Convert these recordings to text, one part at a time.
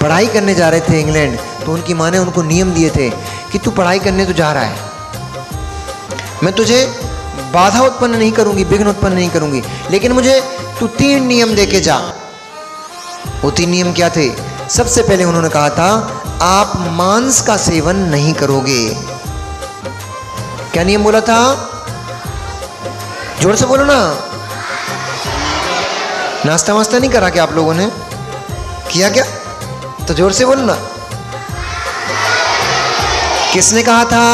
पढ़ाई करने जा रहे थे इंग्लैंड, तो उनकी माँ ने उनको नियम दिए थे कि तू पढ़ाई करने तो जा रहा है, मैं तुझे बाधा उत्पन्न नहीं करूंगी, विघ्न उत्पन्न नहीं करूंगी, लेकिन मुझे तू 3 नियम दे के जा। वो 3 नियम क्या थे? सबसे पहले उन्होंने कहा था आप मांस का सेवन नहीं करोगे। क्या नियम बोला था? जोर से बोलो ना। नाश्ता वास्ता नहीं करा क्या आप लोगों ने? किया क्या? तो जोर से बोलो ना। किसने कहा था?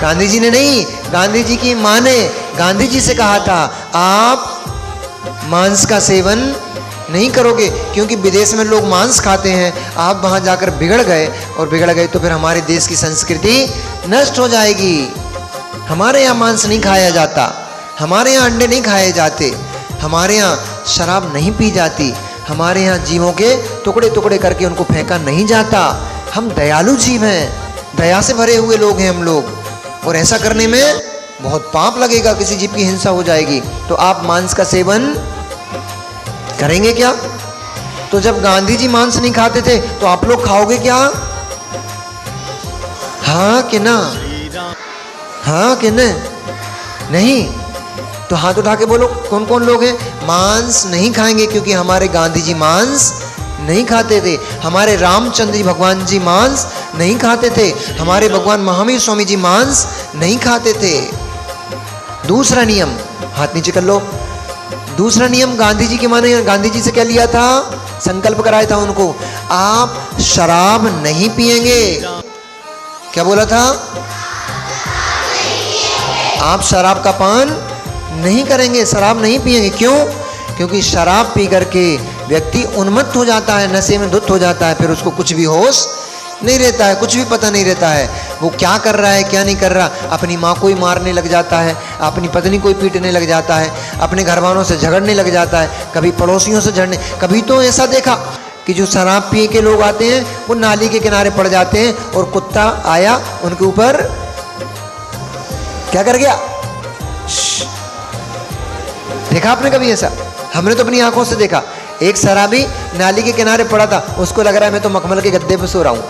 गांधी जी ने नहीं, गांधी जी की मां ने गांधी जी से कहा था आप मांस का सेवन नहीं करोगे, क्योंकि विदेश में लोग मांस खाते हैं, आप वहां जाकर बिगड़ गए, और बिगड़ गए तो फिर हमारे देश की संस्कृति नष्ट हो जाएगी। हमारे यहाँ मांस नहीं खाया जाता, हमारे यहाँ अंडे नहीं खाए जाते, हमारे यहाँ शराब नहीं पी जाती, हमारे यहाँ जीवों के टुकड़े टुकड़े करके उनको फेंका नहीं जाता। हम दयालु जीव हैं, दया से भरे हुए लोग हैं हम लोग, और ऐसा करने में बहुत पाप लगेगा, किसी जीव की हिंसा हो जाएगी। तो आप मांस का सेवन करेंगे क्या? तो जब गांधी जी मांस नहीं खाते थे तो आप लोग खाओगे क्या? हाँ कि ना? हाँ कि नहीं? तो हाथ उठा के बोलो कौन कौन लोग हैं मांस नहीं खाएंगे, क्योंकि हमारे गांधी जी मांस नहीं खाते थे, हमारे रामचंद्र जी भगवान जी मांस नहीं खाते थे, हमारे भगवान महावीर स्वामी जी मांस नहीं खाते थे। दूसरा नियम, हाथ नीचे कर लो। दूसरा नियम गांधी जी की मां ने गांधी जी से क्या लिया था? संकल्प कराया था उनको, आप शराब नहीं पिएंगे। क्या बोला था? आप शराब का पान नहीं करेंगे, शराब नहीं पिएंगे। क्यों? क्योंकि शराब पी करके व्यक्ति उन्मत्त हो जाता है, नशे में धुत हो जाता है, फिर उसको कुछ भी होश नहीं रहता है, कुछ भी पता नहीं रहता है, वो क्या कर रहा है क्या नहीं कर रहा। अपनी माँ को ही मारने लग जाता है, अपनी पत्नी को ही पीटने लग जाता है, अपने घर वालों से झगड़ने लग जाता है, कभी पड़ोसियों से झगड़ने। कभी तो ऐसा देखा कि जो शराब पिए के लोग आते हैं वो नाली के किनारे पड़ जाते हैं, और कुत्ता आया उनके ऊपर क्या कर गया? देखा आपने कभी ऐसा? हमने तो अपनी आंखों से देखा। एक शराबी नाली के किनारे पड़ा था, उसको लग रहा है मैं तो मखमल के गद्दे पे सो रहा हूं,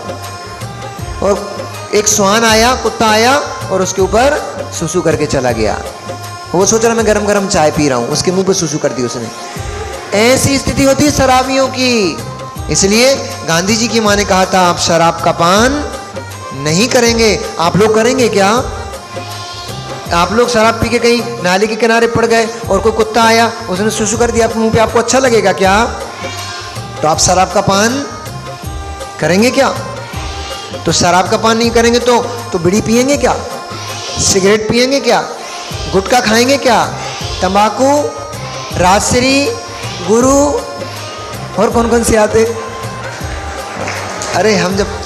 और एक स्वान आया, कुत्ता आया और उसके ऊपर सुसु करके चला गया। वो सोच रहा मैं गरम गरम चाय पी रहा हूं, उसके मुंह पे सुसु कर दी उसने। ऐसी स्थिति होती है शराबियों की। इसलिए गांधी जी की मां ने कहा था आप शराब का पान नहीं करेंगे। आप लोग करेंगे क्या? आप लोग शराब पी के कहीं नाली के किनारे पड़ गए और कोई कुत्ता आया उसने सुसु कर दिया आपके मुंह पे, आपको अच्छा लगेगा क्या? तो आप शराब का पान करेंगे क्या? तो शराब का पान नहीं करेंगे तो बीड़ी पिएंगे क्या? सिगरेट पिएंगे क्या? गुटखा खाएंगे क्या? तंबाकू, राजश्री, गुरु, और कौन कौन से आते? अरे हम जब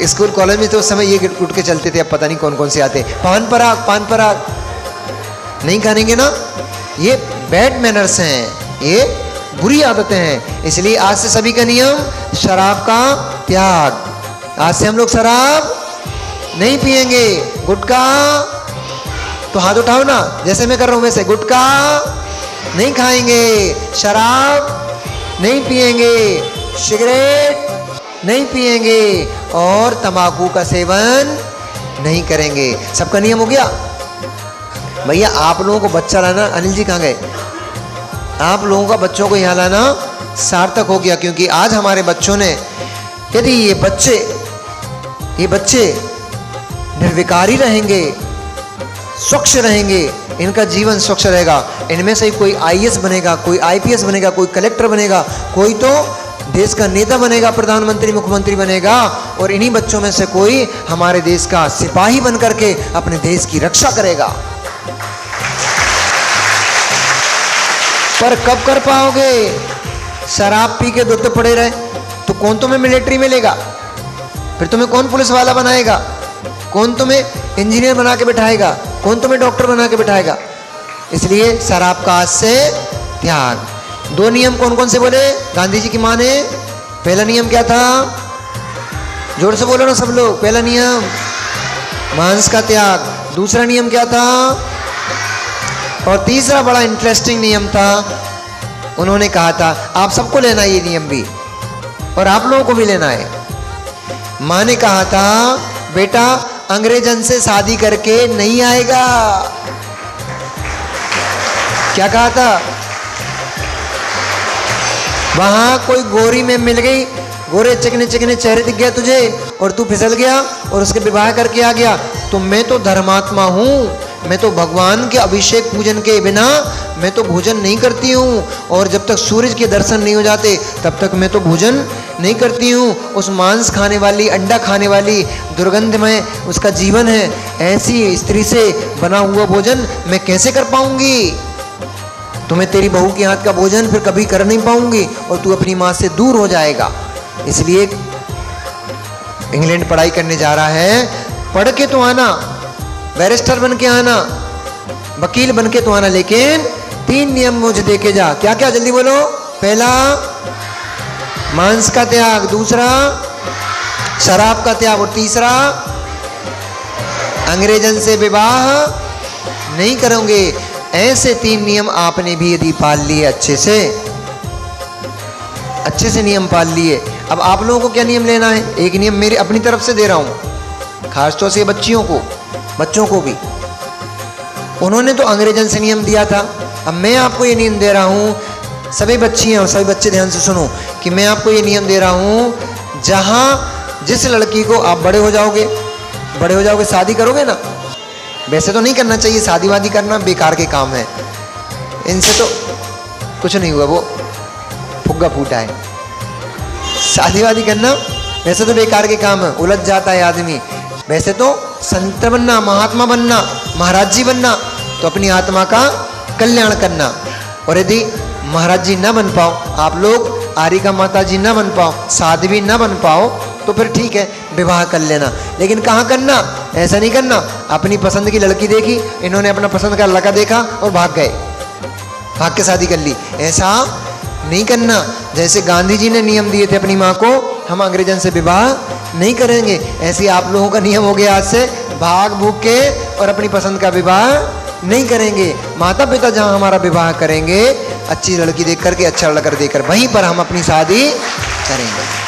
स्कूल कॉलेज में तो उस समय ये गुटके चलते थे, अब पता नहीं कौन कौन से आते। पान पराग नहीं करेंगे ना? ये बैड मैनर्स हैं, ये बुरी आदतें हैं। इसलिए आज से सभी का नियम शराब का त्याग। आज से हम लोग शराब नहीं पिएंगे। गुटखा तो हाथ उठाओ ना, जैसे मैं कर रहा हूं वैसे। गुटखा नहीं खाएंगे, शराब नहीं पिएंगे, सिगरेट नहीं पिएंगे, और तंबाकू का सेवन नहीं करेंगे। सबका नियम हो गया। भैया आप लोगों को बच्चा लाना, अनिल जी कहाँ गए? आप लोगों का बच्चों को यहाँ लाना सार्थक हो गया, क्योंकि आज हमारे बच्चों ने, यदि ये बच्चे निर्विकारी रहेंगे, स्वच्छ रहेंगे, इनका जीवन स्वच्छ रहेगा, इनमें से कोई आईएएस बनेगा, कोई आईपीएस बनेगा, कोई कलेक्टर बनेगा, कोई तो देश का नेता बनेगा, प्रधानमंत्री, मुख्यमंत्री बनेगा, और इन्हीं बच्चों में से कोई हमारे देश का सिपाही बन करके अपने देश की रक्षा करेगा। पर कब कर पाओगे? शराब पी के दुत्ते पड़े रहे तो कौन तुम्हें मिलिट्री में लेगा? फिर तुम्हें कौन पुलिस वाला बनाएगा? कौन तुम्हें इंजीनियर बना के बिठाएगा? कौन तुम्हें डॉक्टर बना के बिठाएगा? इसलिए शराब का आज से त्याग। 2 नियम कौन कौन से बोले गांधी जी की मां ने? पहला नियम क्या था? जोर से बोलो ना सब लोग। पहला नियम मांस का त्याग। दूसरा नियम क्या था? और तीसरा बड़ा इंटरेस्टिंग नियम था, उन्होंने कहा था आप सबको लेना ये नियम भी। और आप लोगों को भी लेना है। माँ ने कहा था बेटा अंग्रेजन से शादी करके नहीं आएगा। क्या कहा था? वहां कोई गोरी में मिल गई, गोरे चिकने चिकने चेहरे दिख गया तुझे और तू फिसल गया और उसके विवाह करके आ गया। तो मैं तो धर्मात्मा हूं, मैं तो भगवान के अभिषेक पूजन के बिना मैं तो भोजन नहीं करती हूँ, और जब तक सूरज के दर्शन नहीं हो जाते तब तक मैं तो भोजन नहीं करती हूँ। उस मांस खाने वाली, अंडा खाने वाली, दुर्गंधमय उसका जीवन है, ऐसी स्त्री से बना हुआ भोजन मैं कैसे कर पाऊंगी? तो मैं तेरी बहू के हाथ का भोजन फिर कभी कर नहीं पाऊंगी और तू अपनी माँ से दूर हो जाएगा। इसलिए इंग्लैंड पढ़ाई करने जा रहा है, पढ़ के तो आना, बैरिस्टर बन के आना, वकील बन के तो आना, लेकिन 3 नियम मुझे दे के जा। क्या क्या? जल्दी बोलो। पहला मांस का त्याग, दूसरा शराब का त्याग, और तीसरा अंग्रेजन से विवाह नहीं करोगे। ऐसे 3 नियम आपने भी यदि पाल लिए अच्छे से नियम पाल लिए। अब आप लोगों को क्या नियम लेना है? एक नियम मेरी अपनी तरफ से दे रहा हूं, खासतौर से बच्चों को भी। उन्होंने तो अंग्रेजन से नियम दिया था, अब मैं आपको ये नियम दे रहा हूं। सभी बच्चियां और सभी बच्चे ध्यान से सुनो कि मैं आपको ये नियम दे रहा हूं, जहां जिस लड़की को आप बड़े हो जाओगे शादी करोगे ना, वैसे तो नहीं करना चाहिए, शादी वादी करना बेकार के काम है, इनसे तो कुछ नहीं हुआ, वो फुग्गा फूटा है। शादी वादी करना वैसे तो बेकार के काम है, उलझ जाता है आदमी। वैसे तो संत बनना, महात्मा बनना, महाराज जी बनना, तो अपनी आत्मा का कल्याण करना। और यदि महाराज जी न बन पाओ, आप लोग आरिका माता जी न बन पाओ, साध्वी न बन पाओ, तो फिर ठीक है विवाह कर लेना। लेकिन कहाँ करना? ऐसा नहीं करना अपनी पसंद की लड़की देखी, इन्होंने अपना पसंद का लड़का देखा और भाग के शादी कर ली, ऐसा नहीं करना। जैसे गांधी जी ने नियम दिए थे अपनी माँ को, हम अंग्रेजन से विवाह नहीं करेंगे, ऐसे आप लोगों का नियम हो गया आज से, भाग भूग के और अपनी पसंद का विवाह नहीं करेंगे। माता पिता जहाँ हमारा विवाह करेंगे, अच्छी लड़की देख करके, अच्छा लड़का देकर, वहीं पर हम अपनी शादी करेंगे।